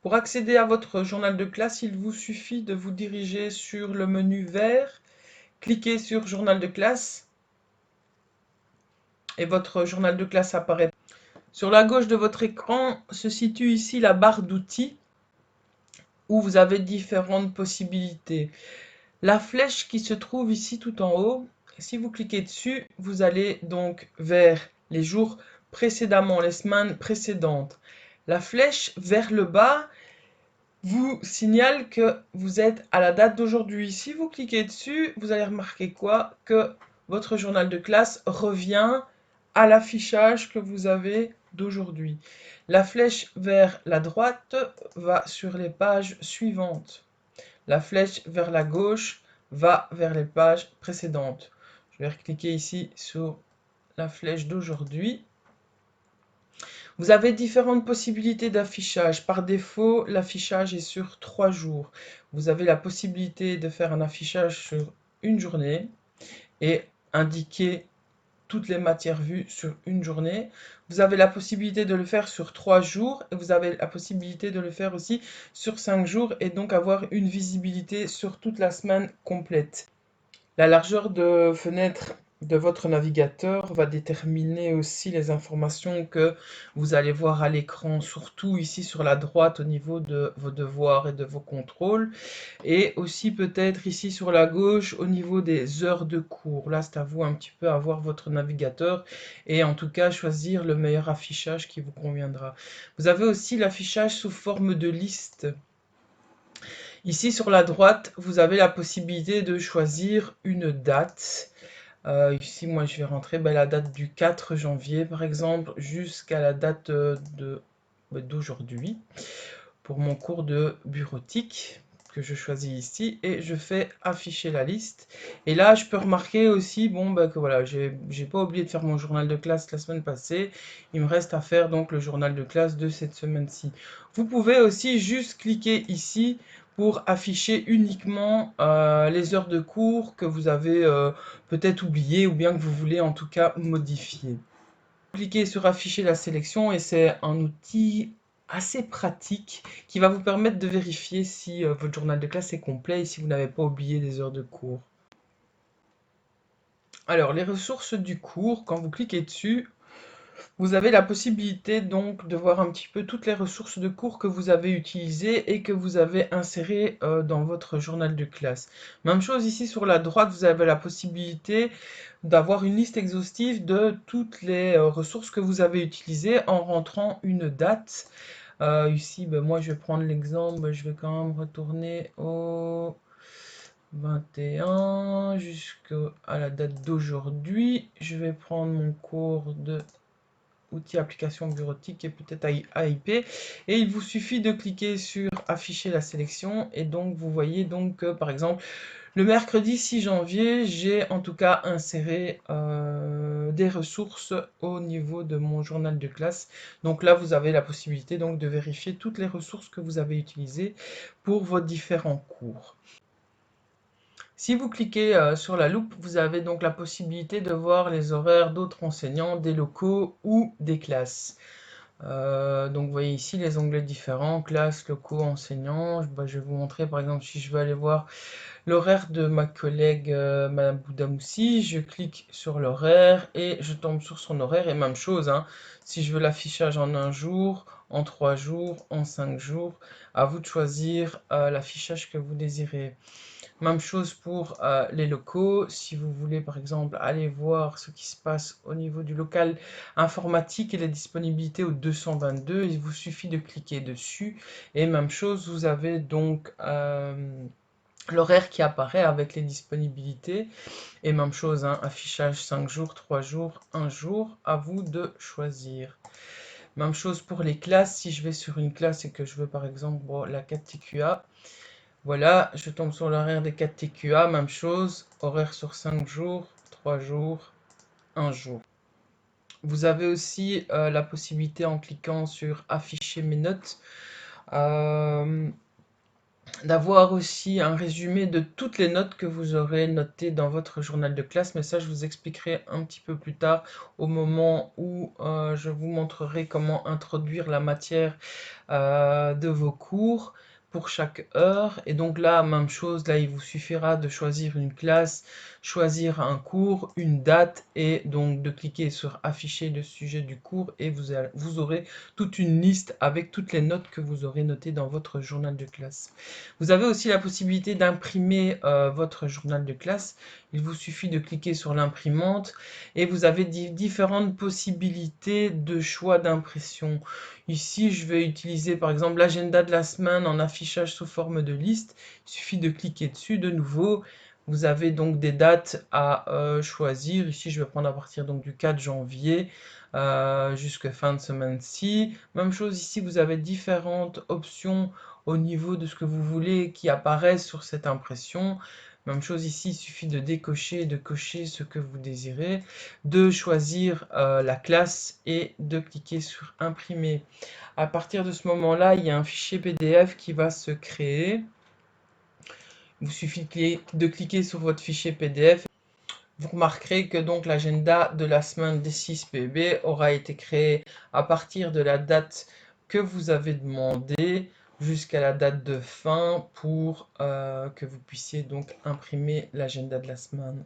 Pour accéder à votre journal de classe, il vous suffit de vous diriger sur le menu vert, cliquez sur journal de classe et votre journal de classe apparaît. Sur la gauche de votre écran se situe ici la barre d'outils où vous avez différentes possibilités. La flèche qui se trouve ici tout en haut, si vous cliquez dessus, vous allez donc vers les jours précédemment, les semaines précédentes. La flèche vers le bas vous signale que vous êtes à la date d'aujourd'hui. Si vous cliquez dessus, vous allez remarquer quoi? Que votre journal de classe revient à l'affichage que vous avez d'aujourd'hui. La flèche vers la droite va sur les pages suivantes. La flèche vers la gauche va vers les pages précédentes. Je vais recliquer ici sur la flèche d'aujourd'hui. Vous avez différentes possibilités d'affichage. Par défaut, l'affichage est sur 3 jours. Vous avez la possibilité de faire un affichage sur une journée et indiquer toutes les matières vues sur une journée. Vous avez la possibilité de le faire sur 3 jours et vous avez la possibilité de le faire aussi sur 5 jours et donc avoir une visibilité sur toute la semaine complète. La largeur de fenêtre de votre navigateur va déterminer aussi les informations que vous allez voir à l'écran, surtout ici sur la droite au niveau de vos devoirs et de vos contrôles, et aussi peut-être ici sur la gauche au niveau des heures de cours. Là, c'est à vous un petit peu à voir votre navigateur et en tout cas choisir le meilleur affichage qui vous conviendra. Vous avez aussi l'affichage sous forme de liste. Ici sur la droite, vous avez la possibilité de choisir une date. Ici, moi, je vais rentrer la date du 4 janvier, par exemple, jusqu'à la date d'aujourd'hui, pour mon cours de bureautique, que je choisis ici, et je fais afficher la liste. Et là, je peux remarquer aussi, que voilà, j'ai pas oublié de faire mon journal de classe la semaine passée. Il me reste à faire donc le journal de classe de cette semaine-ci. Vous pouvez aussi juste cliquer ici pour afficher uniquement les heures de cours que vous avez peut-être oubliées ou bien que vous voulez en tout cas modifier. Cliquez sur afficher la sélection et c'est un outil assez pratique qui va vous permettre de vérifier si votre journal de classe est complet et si vous n'avez pas oublié des heures de cours. Alors, les ressources du cours, quand vous cliquez dessus, vous avez la possibilité donc de voir un petit peu toutes les ressources de cours que vous avez utilisées et que vous avez insérées dans votre journal de classe. Même chose ici sur la droite, vous avez la possibilité d'avoir une liste exhaustive de toutes les ressources que vous avez utilisées en rentrant une date. Ici, moi je vais prendre l'exemple, je vais quand même retourner au 21 jusqu'à la date d'aujourd'hui. Je vais prendre mon cours de outils application bureautique et peut-être AIP et il vous suffit de cliquer sur afficher la sélection et donc vous voyez donc que par exemple le mercredi 6 janvier j'ai en tout cas inséré des ressources au niveau de mon journal de classe. Donc là vous avez la possibilité donc de vérifier toutes les ressources que vous avez utilisées pour vos différents cours. Si vous cliquez sur la loupe, vous avez donc la possibilité de voir les horaires d'autres enseignants, des locaux ou des classes. Donc vous voyez ici les onglets différents, classe, locaux, enseignants. Je vais vous montrer par exemple si je veux aller voir l'horaire de ma collègue Madame Boudamoussi, je clique sur l'horaire et je tombe sur son horaire et même chose, hein, si je veux l'affichage en 1 jour, en 3 jours, en 5 jours, à vous de choisir l'affichage que vous désirez. Même chose pour les locaux. Si vous voulez par exemple aller voir ce qui se passe au niveau du local informatique et les disponibilités au 222, il vous suffit de cliquer dessus. Et même chose, vous avez donc l'horaire qui apparaît avec les disponibilités. Et même chose, hein, affichage 5 jours, 3 jours, 1 jour, à vous de choisir. Même chose pour les classes. Si je vais sur une classe et que je veux par exemple la 4TQA, voilà, je tombe sur l'horaire des 4 TQA, même chose, horaire sur 5 jours, 3 jours, 1 jour. Vous avez aussi la possibilité en cliquant sur afficher mes notes d'avoir aussi un résumé de toutes les notes que vous aurez notées dans votre journal de classe, mais ça je vous expliquerai un petit peu plus tard au moment où je vous montrerai comment introduire la matière de vos cours pour chaque heure. Et donc là, même chose, là il vous suffira de choisir une classe, choisir un cours, une date et donc de cliquer sur afficher le sujet du cours et vous aurez toute une liste avec toutes les notes que vous aurez notées dans votre journal de classe. Vous avez aussi la possibilité d'imprimer votre journal de classe. Il vous suffit de cliquer sur l'imprimante et vous avez différentes possibilités de choix d'impression. Ici, je vais utiliser par exemple l'agenda de la semaine en affichage sous forme de liste. Il suffit de cliquer dessus de nouveau. Vous avez donc des dates à choisir. Ici, je vais prendre à partir donc du 4 janvier jusqu'à fin de semaine-ci. Même chose ici, vous avez différentes options au niveau de ce que vous voulez qui apparaissent sur cette impression. Même chose ici, il suffit de décocher et de cocher ce que vous désirez, de choisir la classe et de cliquer sur imprimer. À partir de ce moment-là, il y a un fichier PDF qui va se créer. Il vous suffit de cliquer sur votre fichier PDF. Vous remarquerez que donc l'agenda de la semaine des 6 PB aura été créé à partir de la date que vous avez demandé jusqu'à la date de fin pour que vous puissiez donc imprimer l'agenda de la semaine.